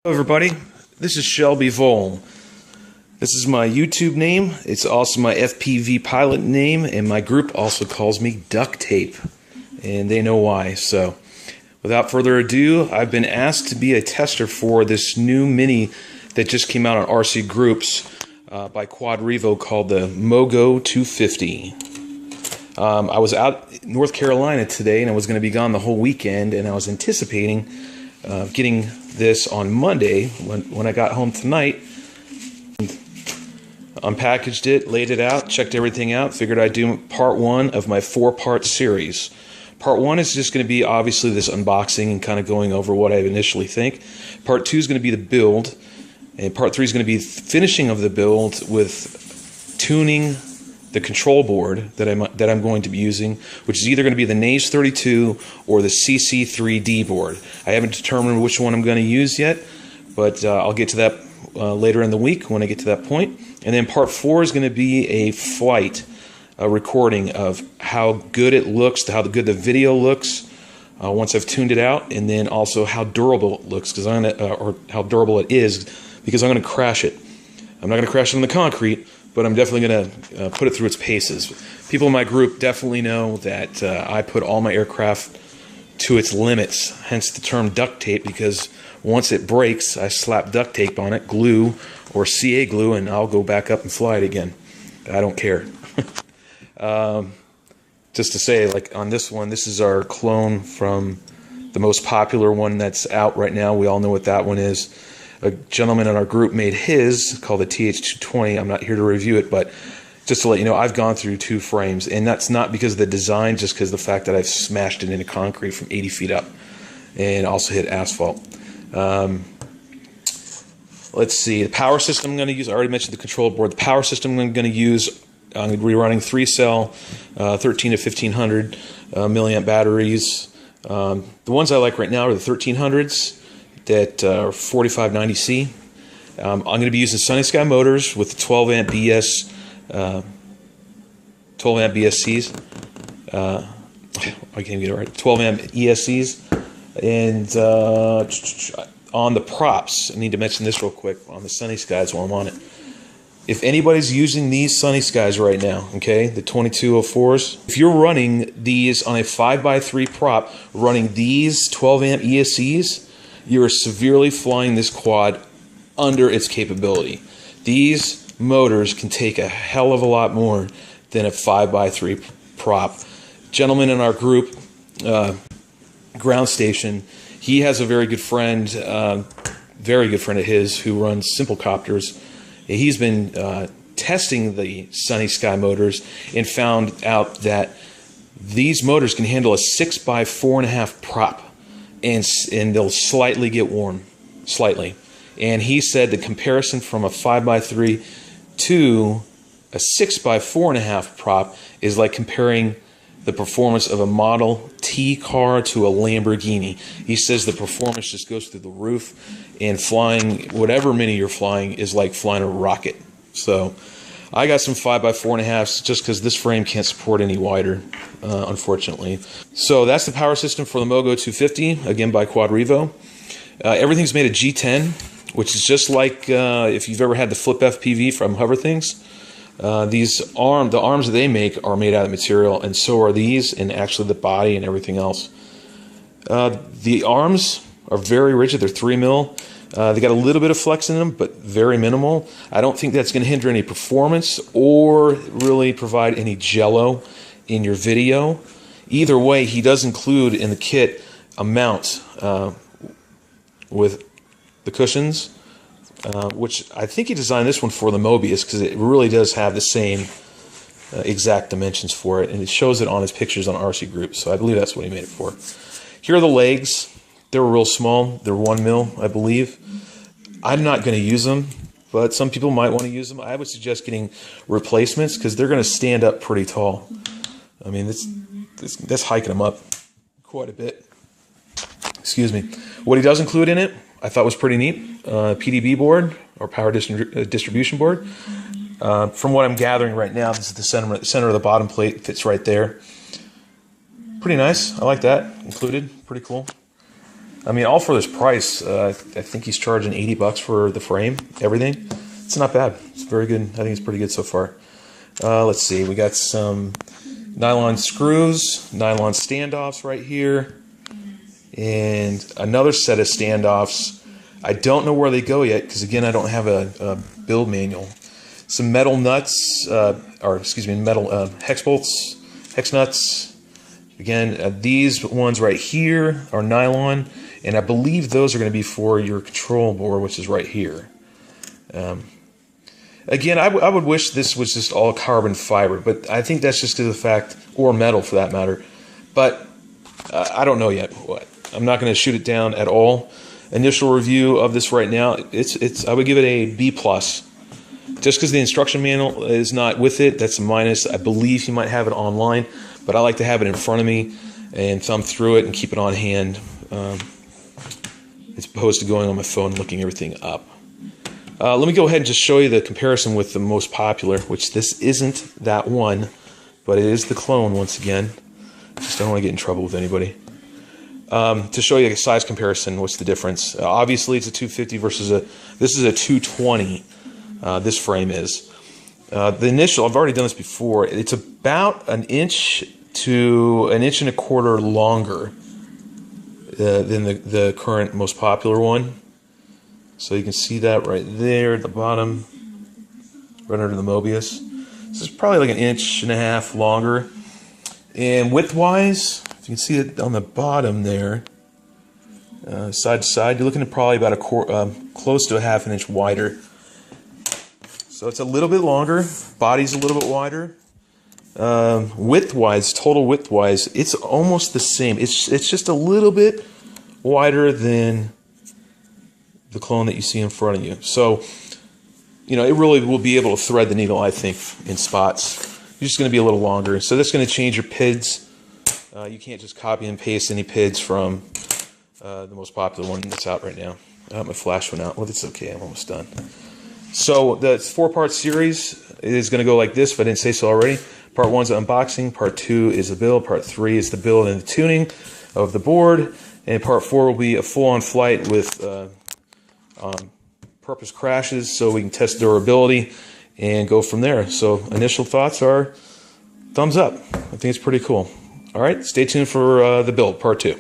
Hello everybody, this is Shelby Vole. This is my YouTube name. It's also my FPV pilot name, and my group also calls me Duct Tape, and they know why. So without further ado, I've been asked to be a tester for this new mini that just came out on RC Groups by QuadRevo called the MOGO 250. I was out in North Carolina today, and I was going to be gone the whole weekend, and I was anticipating getting this on Monday. When I got home tonight, unpackaged it, laid it out, checked everything out, figured I'd do part one of my 4-part series. Part one is just going to be obviously this unboxing and kind of going over what I initially think. Part two is going to be the build, and part three is going to be finishing of the build with tuning the control board that I'm going to be using, which is either going to be the Naze 32 or the CC3D board. I haven't determined which one I'm going to use yet, but I'll get to that later in the week when I get to that point. And then part 4 is going to be a flight recording of how good it looks, how good the video looks once I've tuned it out, and then also how durable it looks, because or how durable it is, because I'm going to crash it. I'm not going to crash it on the concrete, but I'm definitely going to put it through its paces. People in my group definitely know that I put all my aircraft to its limits, hence the term duct tape, because once it breaks, I slap duct tape on it, glue or CA glue, and I'll go back up and fly it again. I don't care. Just to say, like on this one, this is our clone from the most popular one that's out right now. We all know what that one is. A gentleman in our group made his, called the TH220. I'm not here to review it, but just to let you know, I've gone through 2 frames, and that's not because of the design, just because of the fact that I've smashed it into concrete from 80 feet up and also hit asphalt. Let's see, the power system I'm going to use, I already mentioned the control board. The power system I'm going to use, I'm going to be running 3-cell, 13 to 1500 milliamp batteries. The ones I like right now are the 1300s. That are 4590C. I'm going to be using Sunny Sky motors with 12 amp BS, 12 amp BSCs. I can't get it right. 12 amp ESCs. And on the props, I need to mention this real quick on the Sunny Skies while I'm on it. If anybody's using these Sunny Skies right now, okay, the 2204s, if you're running these on a 5x3 prop, running these 12 amp ESCs, you are severely flying this quad under its capability. These motors can take a hell of a lot more than a 5x3 prop. Gentleman in our group, Ground Station, he has a very good friend of his who runs Simple Copters. He's been testing the Sunny Sky motors and found out that these motors can handle a 6x4.5 prop. And they'll slightly get warm, slightly. And he said the comparison from a 5x3 to a 6x4.5 prop is like comparing the performance of a Model T car to a Lamborghini. He says the performance just goes through the roof, and flying whatever mini you're flying is like flying a rocket. So I got some 5x4.5s just because this frame can't support any wider, unfortunately. So that's the power system for the MOGO 250, again by QuadRevo. Everything's made of G10, which is just like if you've ever had the Flip FPV from Hover Things. The arms that they make are made out of material, and so are these, and actually the body and everything else. The arms are very rigid. They're 3 mil. They got a little bit of flex in them, but very minimal. I don't think that's going to hinder any performance or really provide any jello in your video. Either way, he does include in the kit a mount with the cushions, which I think he designed this one for the Mobius, because it really does have the same exact dimensions for it, and it shows it on his pictures on RC Group, so I believe that's what he made it for. Here are the legs. They're real small. They're 1 mil, I believe. I'm not going to use them, but some people might want to use them. I would suggest getting replacements because they're going to stand up pretty tall. I mean, that's hiking them up quite a bit. Excuse me. What he does include in it, I thought was pretty neat. PDB board, or power distribution board. From what I'm gathering right now, this is the center of the bottom plate. Fits right there. Pretty nice. I like that included. Pretty cool. I mean, all for this price. I think he's charging $80 for the frame, everything. It's not bad. It's very good. I think it's pretty good so far. Let's see. We got some nylon screws, nylon standoffs right here, and another set of standoffs. I don't know where they go yet because, again, I don't have a build manual. Some metal nuts, metal hex bolts, hex nuts. Again, these ones right here are nylon, and I believe those are going to be for your control board, which is right here. Again, I would wish this was just all carbon fiber, but I think that's just because of the fact, or metal for that matter. But I don't know yet. I'm not going to shoot it down at all. Initial review of this right now, I would give it a B+. Just because the instruction manual is not with it, that's a minus. I believe you might have it online, but I like to have it in front of me and thumb through it and keep it on hand, as opposed to going on my phone and looking everything up. Let me go ahead and just show you the comparison with the most popular, which this isn't that one, but it is the clone once again. Just don't want to get in trouble with anybody. To show you a size comparison, what's the difference? Obviously, it's a 250 versus this is a 220. This frame is. The initial, I've already done this before, it's about an inch to an inch and a quarter longer than the current most popular one. So you can see that right there at the bottom, right under the Mobius. This is probably like an inch and a half longer. And width-wise, if you can see it on the bottom there, side to side, you're looking at probably about close to a half an inch wider. So it's a little bit longer, body's a little bit wider. Width-wise, total width-wise, it's almost the same. It's just a little bit wider than the clone that you see in front of you. So, you know, it really will be able to thread the needle, I think, in spots. You're just going to be a little longer. So that's going to change your PIDs. You can't just copy and paste any PIDs from the most popular one that's out right now. My flash went out. Well, it's okay. I'm almost done. So the 4-part series is going to go like this, if I didn't say so already. Part 1 is the unboxing. Part 2 is the build. Part 3 is the build and the tuning of the board. And Part 4 will be a full-on flight with purpose crashes, so we can test durability and go from there. So initial thoughts are thumbs up. I think it's pretty cool. All right, stay tuned for the build, Part 2.